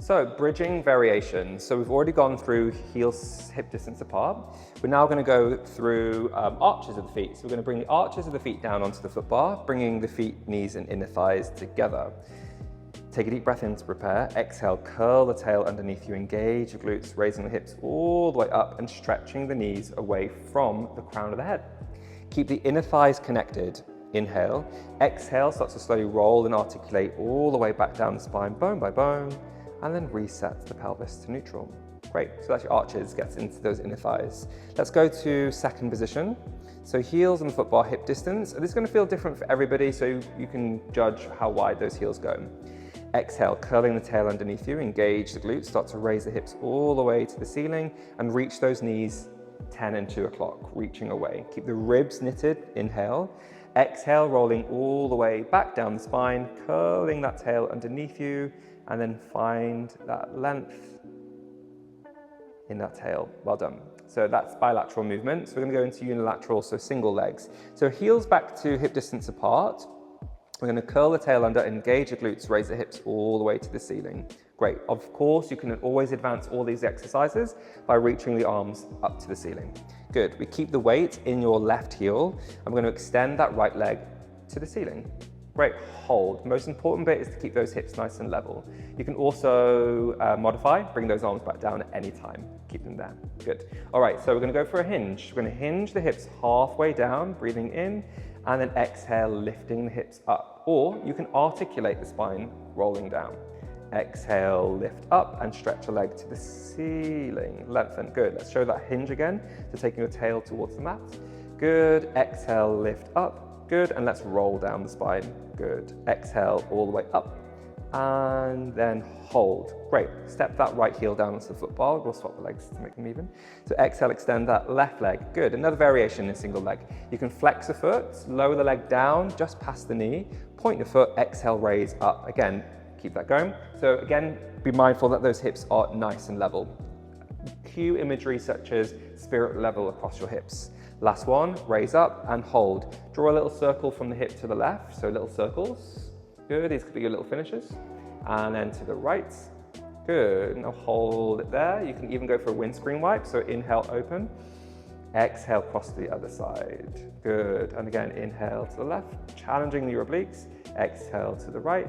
So bridging variations. So we've already gone through heels hip distance apart. We're now going to go through arches of the feet. So we're going to bring the arches of the feet down onto the foot bar, bringing the feet, knees and inner thighs together. Take a deep breath in to prepare. Exhale, curl the tail underneath you, engage your glutes, raising the hips all the way up and stretching the knees away from the crown of the head. Keep the inner thighs connected. Inhale. Exhale, start to slowly roll and articulate all the way back down the spine, bone by bone, and then reset the pelvis to neutral. Great, so that's your arches, gets into those inner thighs. Let's go to second position. So heels on the foot bar, hip distance. This is going to feel different for everybody, so you can judge how wide those heels go. Exhale, curling the tail underneath you, engage the glutes, start to raise the hips all the way to the ceiling and reach those knees 10 and 2 o'clock, reaching away. Keep the ribs knitted, inhale. Exhale, rolling all the way back down the spine, curling that tail underneath you, and then find that length in that tail. Well done. So that's bilateral movement. So we're going to go into unilateral, so single legs. So heels back to hip distance apart. We're going to curl the tail under, engage the glutes, raise the hips all the way to the ceiling. Great. Of course, you can always advance all these exercises by reaching the arms up to the ceiling. Good. We keep the weight in your left heel. I'm going to extend that right leg to the ceiling. Great, hold. Most important bit is to keep those hips nice and level. You can also modify, bring those arms back down at any time. Keep them there, good. All right, so we're gonna go for a hinge. We're gonna hinge the hips halfway down, breathing in, and then exhale, lifting the hips up. Or you can articulate the spine, rolling down. Exhale, lift up and stretch a leg to the ceiling. Lengthen, good. Let's show that hinge again. So taking your tail towards the mat. Good, exhale, lift up. Good, and let's roll down the spine. Good. Exhale all the way up and then hold. Great. Step that right heel down onto the foot bar. We'll swap the legs to make them even. So exhale, extend that left leg. Good. Another variation in single leg. You can flex the foot, lower the leg down just past the knee, point the foot, exhale, raise up. Again, keep that going. So again, be mindful that those hips are nice and level. Cue imagery such as spirit level across your hips. Last one, raise up and hold. Draw a little circle from the hip to the left, so little circles. Good, these could be your little finishes. And then to the right. Good, now hold it there. You can even go for a windscreen wipe, so inhale, open. Exhale, cross to the other side. Good, and again, inhale to the left, challenging your obliques. Exhale to the right.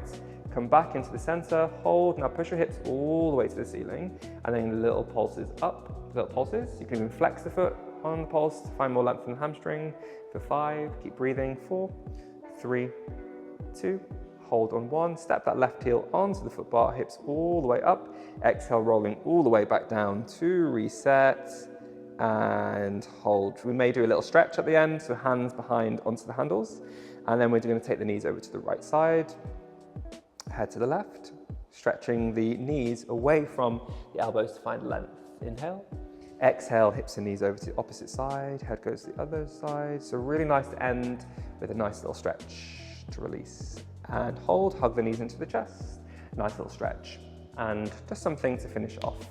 Come back into the center, hold. Now push your hips all the way to the ceiling, and then little pulses up, little pulses. You can even flex the foot on the pulse to find more length in the hamstring. For 5, keep breathing. 4, 3, 2, hold on 1. Step that left heel onto the foot bar, hips all the way up. Exhale, rolling all the way back down to reset and hold. We may do a little stretch at the end, so hands behind onto the handles. And then we're going to take the knees over to the right side, head to the left, stretching the knees away from the elbows to find length. Inhale. Exhale, hips and knees over to the opposite side, head goes to the other side. So really nice to end with a nice little stretch to release. And hold, hug the knees into the chest. Nice little stretch. And just something to finish off.